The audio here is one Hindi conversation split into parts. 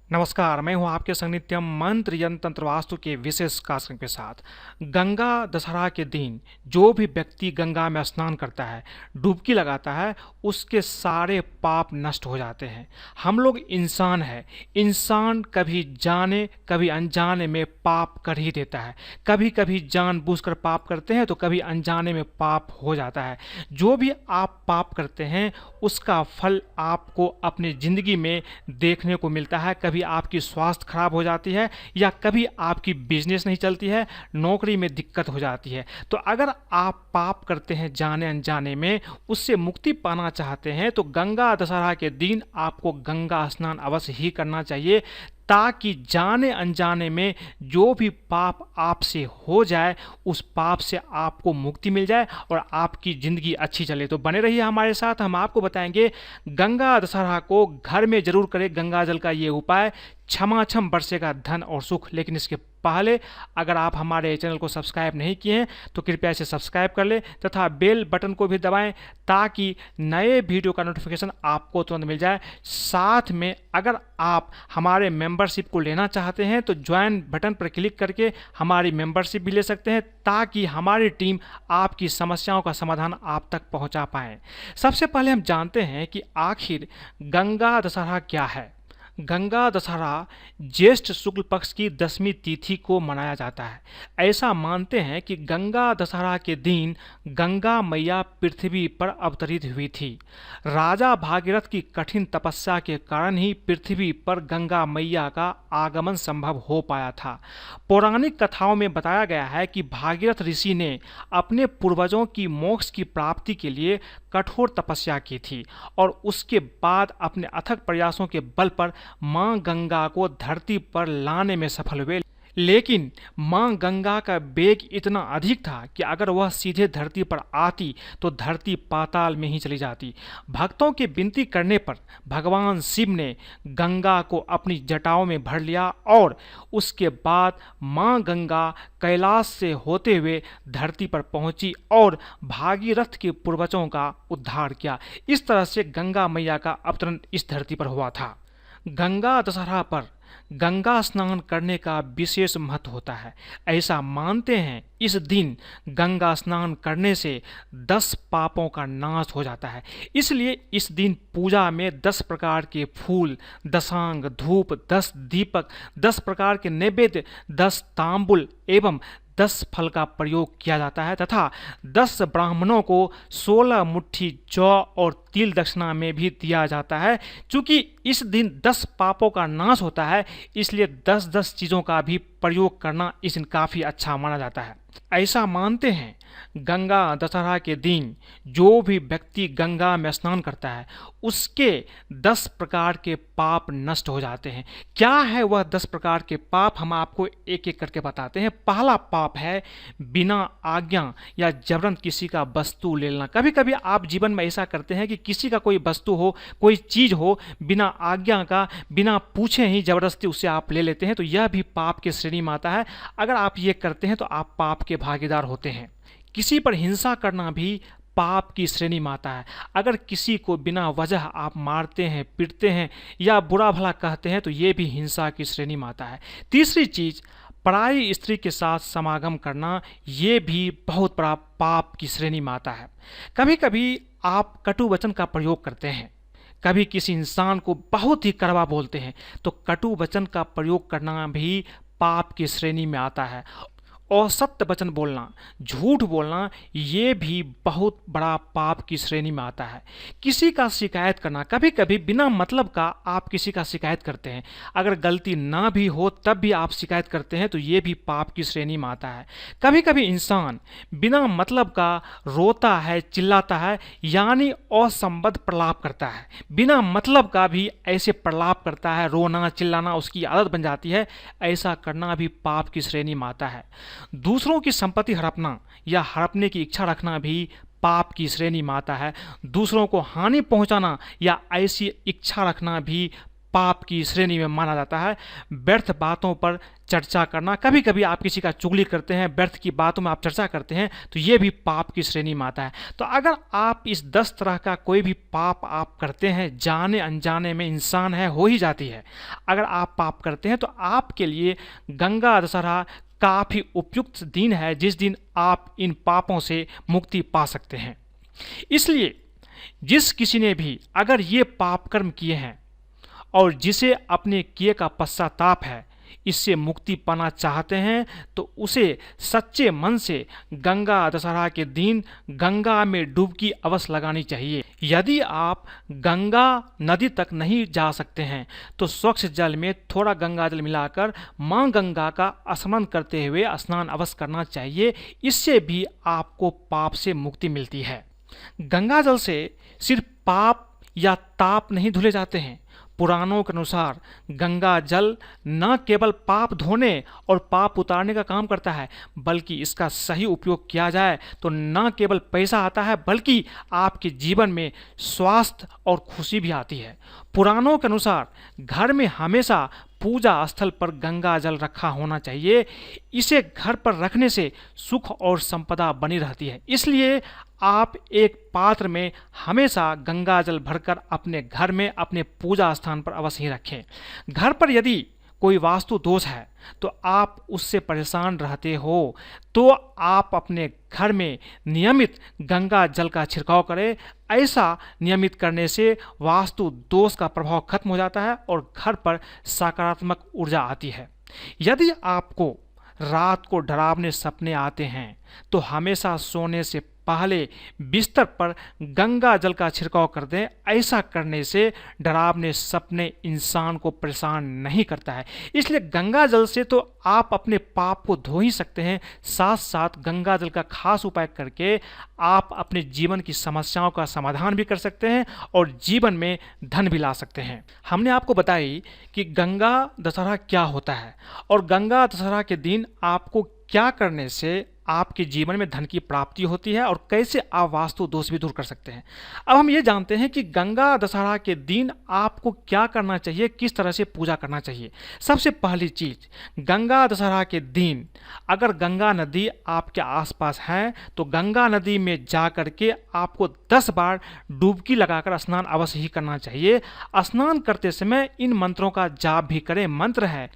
नमस्कार, मैं हूं आपके संग नित्यम मंत्र यंत्र तंत्र वास्तु के विशेष कार्यक्रम के साथ। गंगा दशहरा के दिन जो भी व्यक्ति गंगा में स्नान करता है, डुबकी लगाता है, उसके सारे पाप नष्ट हो जाते हैं। हम लोग इंसान हैं, इंसान कभी जाने कभी अनजाने में पाप कर ही देता है। कभी कभी जानबूझकर पाप करते हैं तो कभी अनजाने में पाप हो जाता है। जो भी आप पाप करते हैं उसका फल आपको अपनी ज़िंदगी में देखने को मिलता है। कभी आपकी स्वास्थ्य खराब हो जाती है या कभी आपकी बिजनेस नहीं चलती है, नौकरी में दिक्कत हो जाती है। तो अगर आप पाप करते हैं जाने अनजाने में, उससे मुक्ति पाना चाहते हैं तो गंगा दशहरा के दिन आपको गंगा स्नान अवश्य ही करना चाहिए, ताकि जाने अनजाने में जो भी पाप आपसे हो जाए उस पाप से आपको मुक्ति मिल जाए और आपकी ज़िंदगी अच्छी चले। तो बने रहिए हमारे साथ, हम आपको बताएंगे गंगा दशहरा को घर में जरूर करें गंगा जल का ये उपाय। छमाछम बरसेगा धन और सुख। लेकिन इसके पहले अगर आप हमारे चैनल को सब्सक्राइब नहीं किए हैं तो कृपया इसे सब्सक्राइब कर लें तथा बेल बटन को भी दबाएं, ताकि नए वीडियो का नोटिफिकेशन आपको तुरंत मिल जाए। साथ में अगर आप हमारे मेंबरशिप को लेना चाहते हैं तो ज्वाइन बटन पर क्लिक करके हमारी मेंबरशिप भी ले सकते हैं, ताकि हमारी टीम आपकी समस्याओं का समाधान आप तक पहुंचा पाए। सबसे पहले हम जानते हैं कि आखिर गंगा दशहरा क्या है। गंगा दशहरा ज्येष्ठ शुक्ल पक्ष की 10वीं तिथि को मनाया जाता है। ऐसा मानते हैं कि गंगा दशहरा के दिन गंगा मैया पृथ्वी पर अवतरित हुई थी। राजा भागीरथ की कठिन तपस्या के कारण ही पृथ्वी पर गंगा मैया का आगमन संभव हो पाया था। पौराणिक कथाओं में बताया गया है कि भागीरथ ऋषि ने अपने पूर्वजों की मोक्ष की प्राप्ति के लिए कठोर तपस्या की थी और उसके बाद अपने अथक प्रयासों के बल पर मां गंगा को धरती पर लाने में सफल हुए। लेकिन मां गंगा का वेग इतना अधिक था कि अगर वह सीधे धरती पर आती तो धरती पाताल में ही चली जाती। भक्तों की विनती करने पर भगवान शिव ने गंगा को अपनी जटाओं में भर लिया और उसके बाद मां गंगा कैलाश से होते हुए धरती पर पहुंची और भागीरथ के पूर्वजों का उद्धार किया। इस तरह से गंगा मैया का अवतरण इस धरती पर हुआ था। गंगा दशहरा पर गंगा स्नान करने का विशेष महत्व होता है। ऐसा मानते हैं इस दिन गंगा स्नान करने से 10 पापों का नाश हो जाता है। इसलिए इस दिन पूजा में 10 प्रकार के फूल, दशांग, धूप, 10 दीपक, 10 प्रकार के नैवेद्य, 10 तांबुल एवं 10 फल का प्रयोग किया जाता है तथा 10 ब्राह्मणों को 16 मुट्ठी जौ और तिल दक्षिणा में भी दिया जाता है। चूंकि इस दिन 10 पापों का नाश होता है, इसलिए 10-10 चीज़ों का भी प्रयोग करना इस दिन काफ़ी अच्छा माना जाता है। ऐसा मानते हैं गंगा दशहरा के दिन जो भी व्यक्ति गंगा में स्नान करता है उसके 10 प्रकार के पाप नष्ट हो जाते हैं। क्या है वह 10 प्रकार के पाप, हम आपको एक एक करके बताते हैं। पहला पाप है बिना आज्ञा या जबरन किसी का वस्तु ले लेना। कभी कभी आप जीवन में ऐसा करते हैं कि किसी का कोई वस्तु हो, कोई चीज़ हो, बिना आज्ञा का, बिना पूछे ही जबरदस्ती उससे आप ले लेते हैं, तो यह भी पाप की श्रेणी में आता है। अगर आप ये करते हैं तो आप पाप के भागीदार होते हैं। किसी पर हिंसा करना भी पाप की श्रेणी में आता है। अगर किसी को बिना वजह आप मारते हैं, पीटते हैं या बुरा भला कहते हैं तो ये भी हिंसा की श्रेणी में आता है। तीसरी चीज, पराई स्त्री के साथ समागम करना, ये भी बहुत बड़ा पाप की श्रेणी में आता है। कभी कभी आप कटु वचन का प्रयोग करते हैं, कभी किसी इंसान को बहुत ही कड़वा बोलते हैं, तो कटु वचन का प्रयोग करना भी पाप की श्रेणी में आता है। असत्य वचन बोलना, झूठ बोलना, ये भी बहुत बड़ा पाप की श्रेणी में आता है। किसी का शिकायत करना, कभी कभी बिना मतलब का आप किसी का शिकायत करते हैं, अगर गलती ना भी हो तब भी आप शिकायत करते हैं, तो ये भी पाप की श्रेणी में आता है। कभी कभी इंसान बिना मतलब का रोता है, चिल्लाता है, यानी असंबद्ध प्रलाप करता है। बिना मतलब का भी ऐसे प्रलाप करता है, रोना चिल्लाना उसकी आदत बन जाती है। ऐसा करना भी पाप की श्रेणी में आता है। दूसरों की संपत्ति हड़पना या हड़पने की इच्छा रखना भी पाप की श्रेणी में आता है। दूसरों को हानि पहुंचाना या ऐसी इच्छा रखना भी पाप की श्रेणी में माना जाता है। व्यर्थ बातों पर चर्चा करना, कभी कभी आप किसी का चुगली करते हैं, व्यर्थ की बातों में आप चर्चा करते हैं, तो ये भी पाप की श्रेणी में आता है। तो अगर आप इस 10 तरह का कोई भी पाप आप करते हैं, जाने अनजाने में, इंसान है, हो ही जाती है, अगर आप पाप करते हैं तो आपके लिए गंगा दशहरा काफ़ी उपयुक्त दिन है, जिस दिन आप इन पापों से मुक्ति पा सकते हैं। इसलिए जिस किसी ने भी अगर ये पाप कर्म किए हैं और जिसे अपने किए का पश्चाताप है, इससे मुक्ति पाना चाहते हैं, तो उसे सच्चे मन से गंगा दशहरा के दिन गंगा में डुबकी अवश्य लगानी चाहिए। यदि आप गंगा नदी तक नहीं जा सकते हैं तो स्वच्छ जल में थोड़ा गंगा जल मिलाकर मां गंगा का स्मरण करते हुए स्नान अवश्य करना चाहिए। इससे भी आपको पाप से मुक्ति मिलती है। गंगा जल से सिर्फ पाप या ताप नहीं धुले जाते हैं। पुराणों के अनुसार गंगा जल न केवल पाप धोने और पाप उतारने का काम करता है, बल्कि इसका सही उपयोग किया जाए तो न केवल पैसा आता है, बल्कि आपके जीवन में स्वास्थ्य और खुशी भी आती है। पुराणों के अनुसार घर में हमेशा पूजा स्थल पर गंगा जल रखा होना चाहिए। इसे घर पर रखने से सुख और संपदा बनी रहती है। इसलिए आप एक पात्र में हमेशा गंगा जल भरकर अपने घर में, अपने पूजा स्थान पर अवश्य ही रखें। घर पर यदि कोई वास्तु दोष है तो आप उससे परेशान रहते हो तो आप अपने घर में नियमित गंगा जल का छिड़काव करें। ऐसा नियमित करने से वास्तु दोष का प्रभाव खत्म हो जाता है और घर पर सकारात्मक ऊर्जा आती है। यदि आपको रात को डरावने सपने आते हैं तो हमेशा सोने से पहले बिस्तर पर गंगा जल का छिड़काव कर दें। ऐसा करने से डरावने सपने इंसान को परेशान नहीं करता है। इसलिए गंगा जल से तो आप अपने पाप को धो ही सकते हैं, साथ साथ गंगा जल का खास उपाय करके आप अपने जीवन की समस्याओं का समाधान भी कर सकते हैं और जीवन में धन भी ला सकते हैं। हमने आपको बताई कि गंगा दशहरा क्या होता है और गंगा दशहरा के दिन आपको क्या करने से आपके जीवन में धन की प्राप्ति होती है और कैसे आप वास्तु दोष भी दूर कर सकते हैं। अब हम ये जानते हैं कि गंगा दशहरा के दिन आपको क्या करना चाहिए, किस तरह से पूजा करना चाहिए। सबसे पहली चीज, गंगा दशहरा के दिन अगर गंगा नदी आपके आसपास है तो गंगा नदी में जा करके आपको 10 बार डुबकी लगाकर स्नान अवश्य ही करना चाहिए। स्नान करते समय इन मंत्रों का जाप भी करें। मंत्र है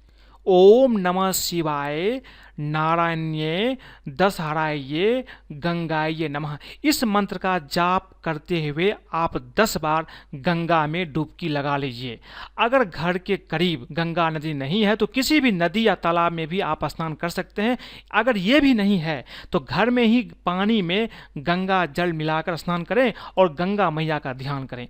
ओम नमः शिवाय नारायण्ये दशहराये गंगाये नमः। इस मंत्र का जाप करते हुए आप 10 बार गंगा में डुबकी लगा लीजिए। अगर घर के करीब गंगा नदी नहीं है तो किसी भी नदी या तालाब में भी आप स्नान कर सकते हैं। अगर ये भी नहीं है तो घर में ही पानी में गंगा जल मिलाकर स्नान करें और गंगा मैया का ध्यान करें।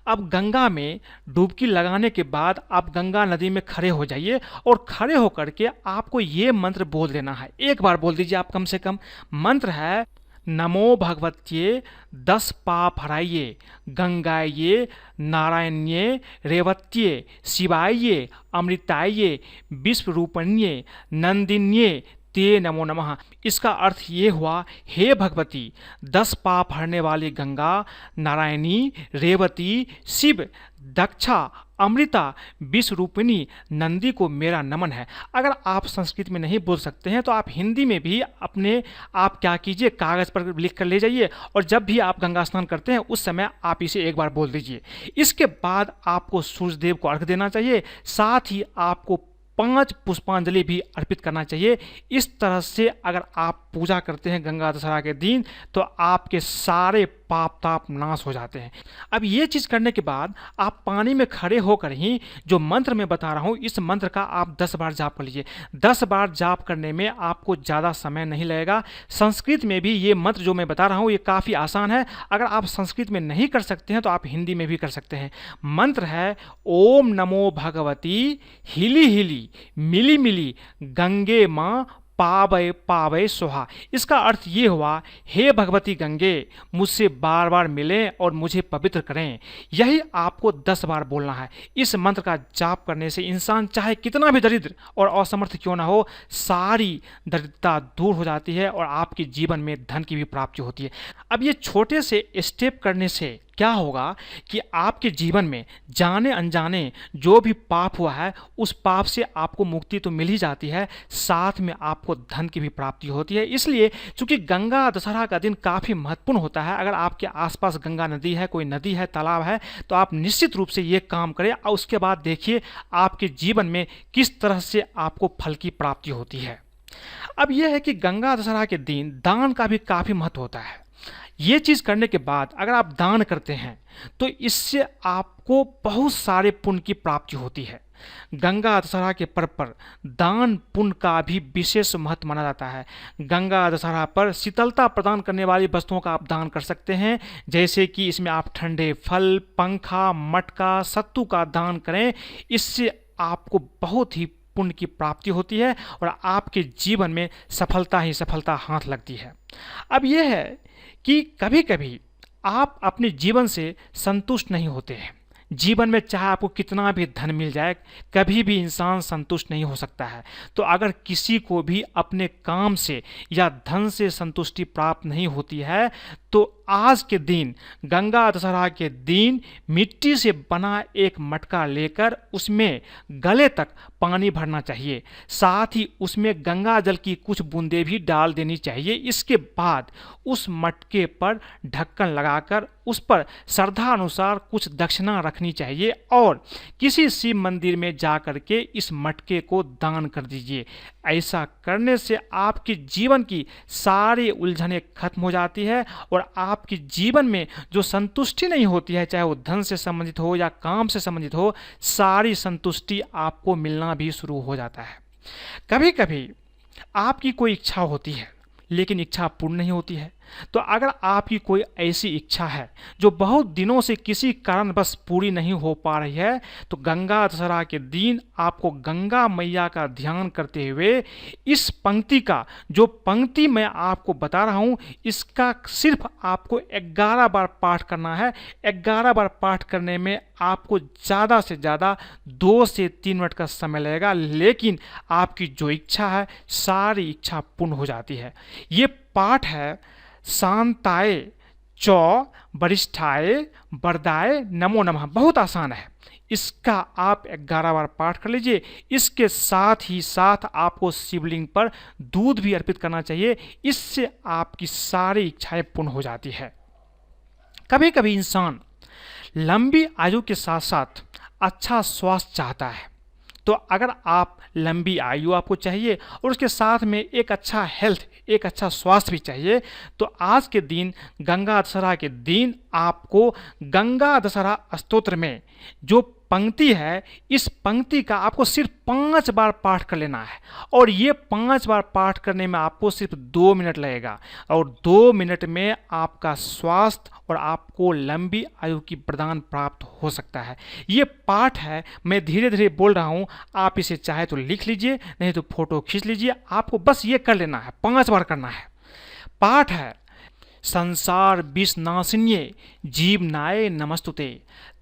अब गंगा में डुबकी लगाने के बाद आप गंगा नदी में खड़े हो जाइए और खड़े होकर के आपको ये मंत्र बोल देना है। एक बार बोल दीजिए आप कम से कम। मंत्र है नमो भगवत्ये 10 पाप हराइये गंगाये नारायण्ये रेवत्ये शिवाये अमृताये विश्वरूपण्ये नंदिन्ये ते नमो नमः। इसका अर्थ ये हुआ, हे भगवती 10 पाप हरने वाली गंगा, नारायणी, रेवती, शिव, दक्षा, अमृता, विश्वरूपिणी नंदी को मेरा नमन है। अगर आप संस्कृत में नहीं बोल सकते हैं तो आप हिंदी में भी अपने आप क्या कीजिए, कागज़ पर लिख कर ले जाइए और जब भी आप गंगा स्नान करते हैं उस समय आप इसे एक बार बोल दीजिए। इसके बाद आपको सूर्यदेव को अर्घ्य देना चाहिए, साथ ही आपको 5 पुष्पांजलि भी अर्पित करना चाहिए। इस तरह से अगर आप पूजा करते हैं गंगा दशहरा के दिन तो आपके सारे पाप ताप नाश हो जाते हैं। अब ये चीज़ करने के बाद आप पानी में खड़े होकर ही जो मंत्र मैं बता रहा हूँ इस मंत्र का आप 10 बार जाप कर लीजिए। 10 बार जाप करने में आपको ज़्यादा समय नहीं लगेगा। संस्कृत में भी ये मंत्र जो मैं बता रहा हूँ ये काफ़ी आसान है। अगर आप संस्कृत में नहीं कर सकते हैं तो आप हिंदी में भी कर सकते हैं। मंत्र है ओम नमो भगवती हिली हिली मिली मिली गंगे माँ पावय पावय सोहा। इसका अर्थ ये हुआ, हे भगवती गंगे मुझसे बार बार मिलें और मुझे पवित्र करें। यही आपको 10 बार बोलना है। इस मंत्र का जाप करने से इंसान चाहे कितना भी दरिद्र और असमर्थ क्यों ना हो, सारी दरिद्रता दूर हो जाती है और आपके जीवन में धन की भी प्राप्ति होती है। अब ये छोटे से स्टेप करने से क्या होगा कि आपके जीवन में जाने अनजाने जो भी पाप हुआ है उस पाप से आपको मुक्ति तो मिल ही जाती है, साथ में आपको धन की भी प्राप्ति होती है। इसलिए चूंकि गंगा दशहरा का दिन काफ़ी महत्वपूर्ण होता है, अगर आपके आसपास गंगा नदी है, कोई नदी है, तालाब है, तो आप निश्चित रूप से ये काम करें और उसके बाद देखिए आपके जीवन में किस तरह से आपको फल की प्राप्ति होती है। अब यह है कि गंगा दशहरा के दिन दान का भी काफ़ी महत्व होता है। ये चीज़ करने के बाद अगर आप दान करते हैं तो इससे आपको बहुत सारे पुण्य की प्राप्ति होती है। गंगा दशहरा के पर्व पर दान पुण्य का भी विशेष महत्व माना जाता है। गंगा दशहरा पर शीतलता प्रदान करने वाली वस्तुओं का आप दान कर सकते हैं, जैसे कि इसमें आप ठंडे फल, पंखा, मटका, सत्तू का दान करें। इससे आपको बहुत ही पुण्य की प्राप्ति होती है और आपके जीवन में सफलता ही सफलता हाथ लगती है। अब यह है कि कभी कभी आप अपने जीवन से संतुष्ट नहीं होते हैं। जीवन में चाहे आपको कितना भी धन मिल जाए, कभी भी इंसान संतुष्ट नहीं हो सकता है। तो अगर किसी को भी अपने काम से या धन से संतुष्टि प्राप्त नहीं होती है तो आज के दिन, गंगा दशहरा के दिन, मिट्टी से बना एक मटका लेकर उसमें गले तक पानी भरना चाहिए, साथ ही उसमें गंगा जल की कुछ बूंदें भी डाल देनी चाहिए। इसके बाद उस मटके पर ढक्कन लगाकर उस पर श्रद्धा अनुसार कुछ दक्षिणा रखनी चाहिए और किसी शिव मंदिर में जा कर के इस मटके को दान कर दीजिए। ऐसा करने से आपके जीवन की सारी उलझनें खत्म हो जाती है और आपके जीवन में जो संतुष्टि नहीं होती है, चाहे वो धन से संबंधित हो या काम से संबंधित हो, सारी संतुष्टि आपको मिलना भी शुरू हो जाता है। कभी कभी आपकी कोई इच्छा होती है लेकिन इच्छा पूर्ण नहीं होती है। तो अगर आपकी कोई ऐसी इच्छा है जो बहुत दिनों से किसी कारणवश पूरी नहीं हो पा रही है, तो गंगा दशहरा के दिन आपको गंगा मैया का ध्यान करते हुए इस पंक्ति का, जो पंक्ति मैं आपको बता रहा हूँ, इसका सिर्फ आपको 11 बार पाठ करना है। 11 बार पाठ करने में आपको ज़्यादा से ज़्यादा 2 से 3 मिनट का समय लगेगा, लेकिन आपकी जो इच्छा है सारी इच्छा पूर्ण हो जाती है। ये पाठ है शांताय चौ वरिष्ठाय वरदाय नमो नमः। बहुत आसान है, इसका आप 11 बार पाठ कर लीजिए। इसके साथ ही साथ आपको शिवलिंग पर दूध भी अर्पित करना चाहिए, इससे आपकी सारी इच्छाएं पूर्ण हो जाती है। कभी कभी इंसान लंबी आयु के साथ साथ अच्छा स्वास्थ्य चाहता है, तो अगर आप लंबी आयु आपको चाहिए और उसके साथ में एक अच्छा हेल्थ, एक अच्छा स्वास्थ्य भी चाहिए, तो आज के दिन, गंगा दशहरा के दिन, आपको गंगा दशहरा स्तोत्र में जो पंक्ति है, इस पंक्ति का आपको सिर्फ 5 बार पाठ कर लेना है और ये 5 बार पाठ करने में आपको सिर्फ 2 मिनट लगेगा और 2 मिनट में आपका स्वास्थ्य और आपको लंबी आयु की प्रदान प्राप्त हो सकता है। ये पाठ है, मैं धीरे धीरे बोल रहा हूँ, आप इसे चाहे तो लिख लीजिए, नहीं तो फोटो खींच लीजिए। आपको बस ये कर लेना है, 5 बार करना है। पाठ है संसार विषनाशिन्ये जीवनाय नमस्तुते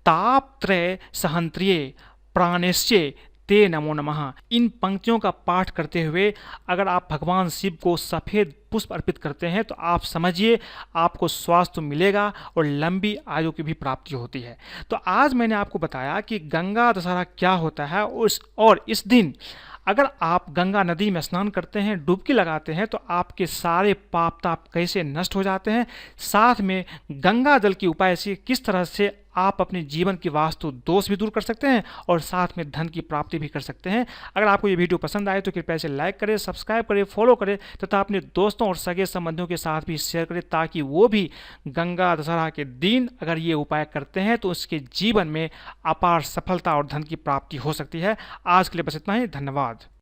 तापत्रय सहंत्रिये प्राणेश्चे ते नमो नमः। इन पंक्तियों का पाठ करते हुए अगर आप भगवान शिव को सफ़ेद पुष्प अर्पित करते हैं तो आप समझिए आपको स्वास्थ्य मिलेगा और लंबी आयु की भी प्राप्ति होती है। तो आज मैंने आपको बताया कि गंगा दशहरा क्या होता है और इस दिन अगर आप गंगा नदी में स्नान करते हैं, डुबकी लगाते हैं, तो आपके सारे पाप ताप कैसे नष्ट हो जाते हैं, साथ में गंगा जल के उपाय से किस तरह से आप अपने जीवन की वास्तु दोष भी दूर कर सकते हैं और साथ में धन की प्राप्ति भी कर सकते हैं। अगर आपको ये वीडियो पसंद आए तो कृपया इसे लाइक करें, सब्सक्राइब करें, फॉलो करें तथा अपने दोस्तों और सगे संबंधियों के साथ भी शेयर करें, ताकि वो भी गंगा दशहरा के दिन अगर ये उपाय करते हैं तो उसके जीवन में अपार सफलता और धन की प्राप्ति हो सकती है। आज के लिए बस इतना ही, धन्यवाद।